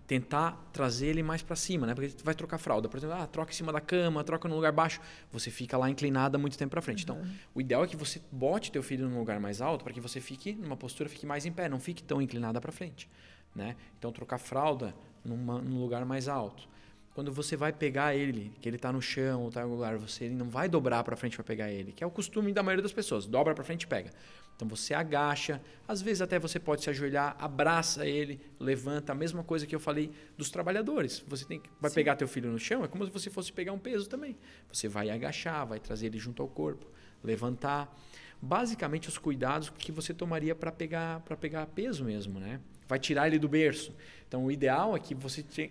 S2: tentar trazer ele mais para cima, né? Porque tu vai trocar fralda, por exemplo, troca em cima da cama, troca num lugar baixo, você fica lá inclinada muito tempo para frente. Então, o ideal é que você bote teu filho num lugar mais alto para que você fique numa postura, fique mais em pé, não fique tão inclinada para frente, né? Então, trocar fralda num lugar mais alto. Quando você vai pegar ele, que ele está no chão ou está em algum lugar, ele não vai dobrar para frente para pegar ele, que é o costume da maioria das pessoas, dobra para frente e pega. Então você agacha, às vezes até você pode se ajoelhar, abraça ele, levanta, a mesma coisa que eu falei dos trabalhadores. Você vai pegar teu filho no chão, é como se você fosse pegar um peso também. Você vai agachar, vai trazer ele junto ao corpo, levantar. Basicamente os cuidados que você tomaria para pegar peso mesmo, né? Vai tirar ele do berço. Então o ideal é que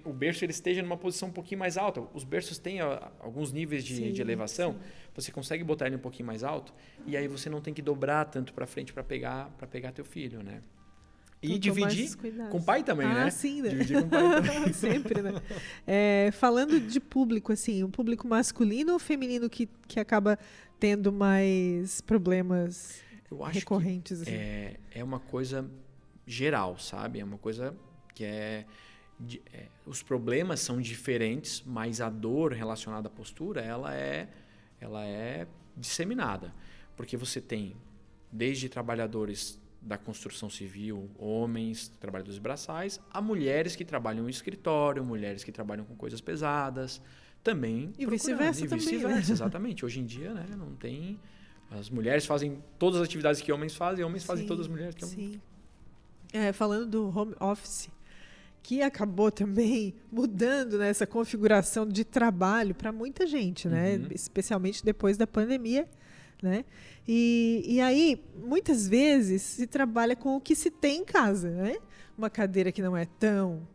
S2: o berço ele esteja numa posição um pouquinho mais alta. Os berços têm alguns níveis de elevação. Sim. Você consegue botar ele um pouquinho mais alto e aí você não tem que dobrar tanto para frente para pegar teu filho, né? E dividir com o pai também, né?
S1: Sim, né?
S2: Dividir com o pai também.
S1: Sempre, né? Falando de público, assim, um público masculino ou feminino que acaba tendo mais problemas recorrentes?
S2: Eu acho que é uma coisa geral, sabe? É uma coisa que os problemas são diferentes, mas a dor relacionada à postura, ela é disseminada. Porque você tem desde trabalhadores da construção civil, homens, trabalhadores braçais, a mulheres que trabalham em escritório, mulheres que trabalham com coisas pesadas, também.
S1: E vice-versa também, né?
S2: Exatamente. Hoje em dia, né, não tem... As mulheres fazem todas as atividades que homens fazem, homens fazem todas as mulheres que homens fazem.
S1: Falando do home office, que acabou também mudando, né, essa configuração de trabalho para muita gente, né? Especialmente depois da pandemia, né? E aí, muitas vezes, se trabalha com o que se tem em casa, né? Uma cadeira que não é tão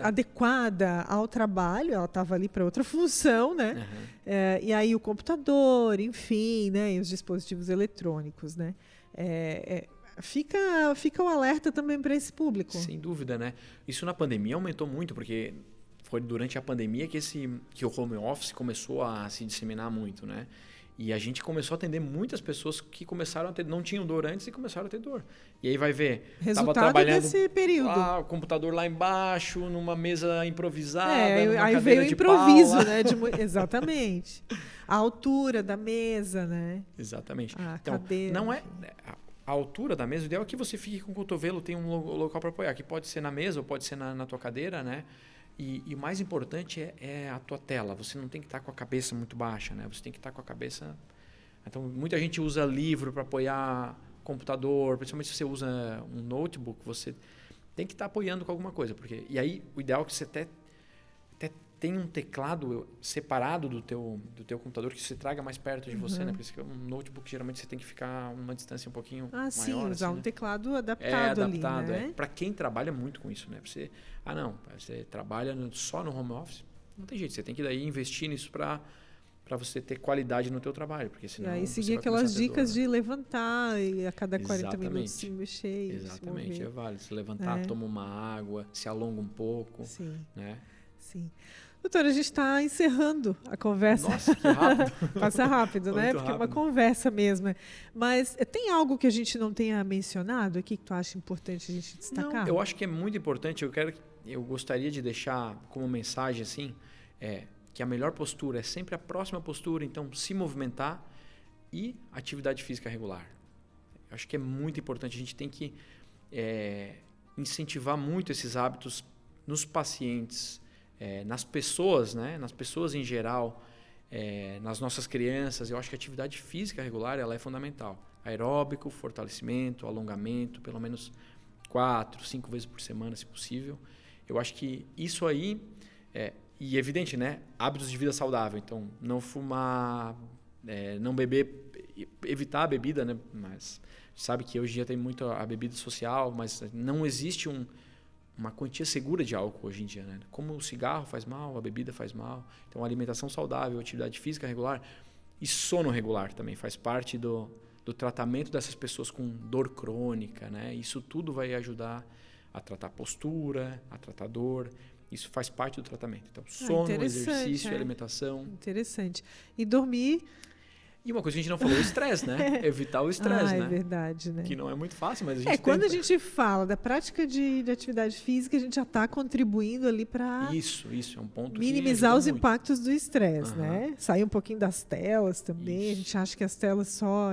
S1: adequada ao trabalho, ela estava ali para outra função, né? E aí o computador, enfim, né? E os dispositivos eletrônicos, né? Fica o alerta também para esse público.
S2: Sem dúvida, né? Isso na pandemia aumentou muito, porque foi durante a pandemia que o home office começou a se disseminar muito, né? E a gente começou a atender muitas pessoas que começaram a ter, não tinham dor antes e começaram a ter dor. E aí vai ver,
S1: resultado
S2: tava trabalhando
S1: desse período.
S2: O computador lá embaixo, numa mesa improvisada,
S1: aí veio o improviso, né? Exatamente. A altura da mesa, né?
S2: Exatamente.
S1: Então, cadeira,
S2: não é... A altura da mesa, o ideal é que você fique com o cotovelo, tem um local para apoiar, que pode ser na mesa ou pode ser na tua cadeira, né? E o mais importante é a tua tela. Você não tem que estar com a cabeça muito baixa, né? Você tem que estar com a cabeça... Então, muita gente usa livro para apoiar computador, principalmente se você usa um notebook, você tem que estar apoiando com alguma coisa. E aí, o ideal é que você até tem um teclado separado do teu computador que você traga mais perto de você, né? Por isso que um notebook geralmente você tem que ficar uma distância um pouquinho maior.
S1: Sim, usar
S2: assim,
S1: um
S2: né?
S1: teclado adaptado ali, né?
S2: Para quem trabalha muito com isso, né? Você trabalha só no home office, não tem jeito. Você tem que daí investir nisso para você ter qualidade no teu trabalho, porque senão
S1: E aí
S2: você
S1: seguir
S2: vai
S1: aquelas
S2: começar a ter
S1: dicas
S2: dor,
S1: de levantar e a cada 40
S2: Exatamente.
S1: minutos se mexer.
S2: Exatamente,
S1: se
S2: é
S1: mover.
S2: válido. Se levantar, toma uma água, se alonga um pouco,
S1: Sim,
S2: né?
S1: sim. Doutora, a gente está encerrando a conversa.
S2: Nossa, que rápido.
S1: Passa rápido, né?
S2: Muito
S1: Porque é uma
S2: rápido.
S1: conversa mesmo. Mas tem algo que a gente não tenha mencionado aqui que tu acha importante a gente destacar?
S2: Não, eu acho que é muito importante. Eu gostaria de deixar como mensagem assim, que a melhor postura é sempre a próxima postura. Então, se movimentar e atividade física regular. Eu acho que é muito importante. A gente tem que incentivar muito esses hábitos nos pacientes, nas pessoas, né? Nas pessoas em geral, nas nossas crianças. Eu acho que a atividade física regular ela é fundamental. Aeróbico, fortalecimento, alongamento, pelo menos 4, 5 vezes por semana, se possível. Eu acho que isso aí e evidente, né? Hábitos de vida saudável. Então, não fumar, não beber, evitar a bebida, né? Mas sabe que hoje em dia tem muito a bebida social, mas não existe uma quantia segura de álcool hoje em dia, né? Como o cigarro faz mal, a bebida faz mal. Então, alimentação saudável, atividade física regular e sono regular também faz parte do tratamento dessas pessoas com dor crônica, né? Isso tudo vai ajudar a tratar a postura, a tratar dor. Isso faz parte do tratamento. Então, sono, exercício, alimentação.
S1: Interessante. E dormir...
S2: E uma coisa que a gente não falou é o estresse, né? Evitar o estresse, né?
S1: É verdade, né?
S2: Que não é muito fácil, mas a gente
S1: quando
S2: tenta.
S1: a gente fala da prática de atividade física, a gente já está contribuindo ali para
S2: Isso é um ponto
S1: minimizar
S2: que
S1: os
S2: ajuda muito.
S1: impactos do estresse, né? Sair um pouquinho das telas também.
S2: Isso.
S1: A gente acha que as telas só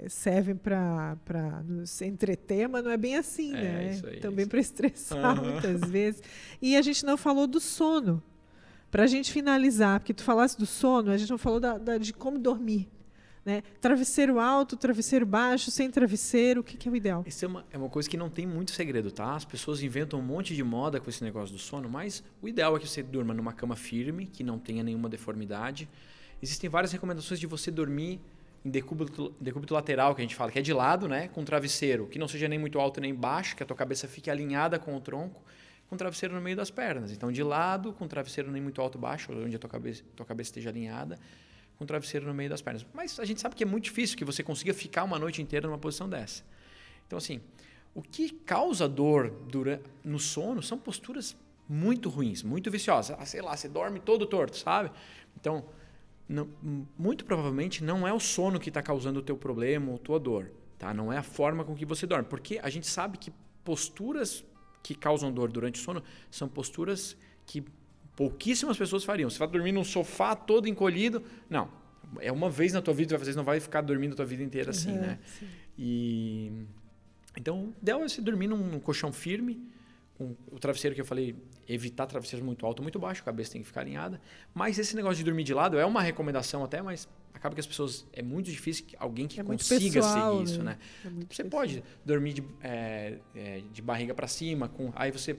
S1: servem para nos entreter, mas não é bem assim, né?
S2: Isso aí,
S1: também para estressar muitas vezes. E a gente não falou do sono. Para a gente finalizar, porque tu falasse do sono, a gente não falou de como dormir. Né? Travesseiro alto, travesseiro baixo, sem travesseiro, o que é o ideal?
S2: Isso é uma coisa que não tem muito segredo, tá? As pessoas inventam um monte de moda com esse negócio do sono, mas o ideal é que você durma numa cama firme, que não tenha nenhuma deformidade. Existem várias recomendações de você dormir em decúbito lateral, que a gente fala, que é de lado, né? Com travesseiro, que não seja nem muito alto nem baixo, que a tua cabeça fique alinhada com o tronco, com travesseiro no meio das pernas. Então, de lado, com travesseiro nem muito alto ou baixo, onde a tua cabeça esteja alinhada, com travesseiro no meio das pernas. Mas a gente sabe que é muito difícil que você consiga ficar uma noite inteira numa posição dessa. Então, assim, o que causa dor no sono são posturas muito ruins, muito viciosas. Sei lá, você dorme todo torto, sabe? Então, muito provavelmente não é o sono que está causando o teu problema ou tua dor, tá? Não é a forma com que você dorme. Porque a gente sabe que posturas que causam dor durante o sono são posturas que pouquíssimas pessoas fariam. Você vai dormir num sofá todo encolhido. Não. É uma vez na tua vida que vai fazer, você não vai ficar dormindo a tua vida inteira assim, né? Sim. Então, o ideal é você dormir num colchão firme, com o travesseiro que eu falei, evitar travesseiros muito alto ou muito baixo, a cabeça tem que ficar alinhada. Mas esse negócio de dormir de lado é uma recomendação até, mas acaba que as pessoas... É muito difícil alguém que consiga pessoal, seguir isso, né? Você pode dormir de barriga para cima, aí você...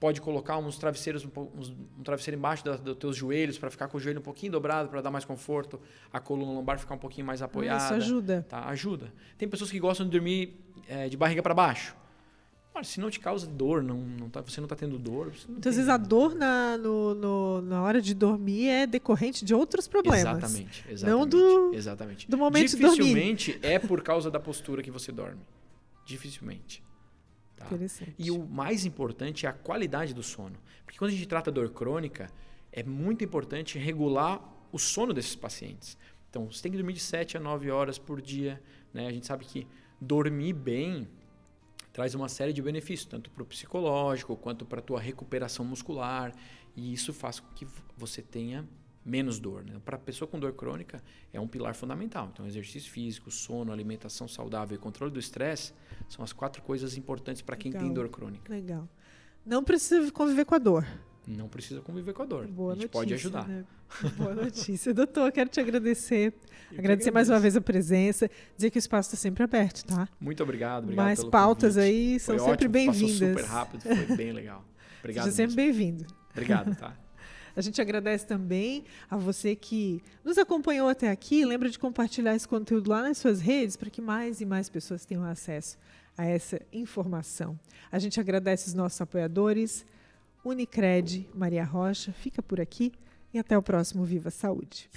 S2: Pode colocar uns travesseiros, um travesseiro embaixo dos teus joelhos para ficar com o joelho um pouquinho dobrado, para dar mais conforto, a coluna lombar ficar um pouquinho mais apoiada.
S1: Isso ajuda.
S2: Tá? Ajuda. Tem pessoas que gostam de dormir de barriga para baixo. Olha, se não te causa dor, você não está tendo dor...
S1: Muitas vezes a dor na hora de dormir é decorrente de outros problemas.
S2: Exatamente.
S1: Não do momento de dormir.
S2: Dificilmente é por causa da postura que você dorme. Dificilmente. Tá? E o mais importante é a qualidade do sono. Porque quando a gente trata dor crônica, é muito importante regular o sono desses pacientes. Então, você tem que dormir de 7 a 9 horas por dia. Né? A gente sabe que dormir bem traz uma série de benefícios, tanto para o psicológico quanto para a tua recuperação muscular. E isso faz com que você tenha menos dor. Né? Para a pessoa com dor crônica, é um pilar fundamental. Então, exercício físico, sono, alimentação saudável e controle do estresse são as 4 coisas importantes para quem tem dor crônica.
S1: Legal. Não precisa conviver com a dor.
S2: Não precisa conviver com a dor.
S1: Boa
S2: a gente
S1: notícia,
S2: pode ajudar.
S1: Né? Boa notícia. Doutor, quero te agradecer. Agradecer mais uma vez a presença. Dizer que o espaço está sempre aberto, tá?
S2: Muito obrigado.
S1: Mais
S2: pelo
S1: pautas
S2: convite.
S1: aí são
S2: foi
S1: sempre
S2: ótimo,
S1: bem-vindas.
S2: Passou super rápido, foi bem legal. Obrigado.
S1: Seja sempre bem-vindo.
S2: Obrigado, tá?
S1: A gente agradece também a você que nos acompanhou até aqui. Lembra de compartilhar esse conteúdo lá nas suas redes para que mais e mais pessoas tenham acesso a essa informação. A gente agradece os nossos apoiadores, Unicred, Maria Rocha. Fica por aqui e até o próximo Viva Saúde.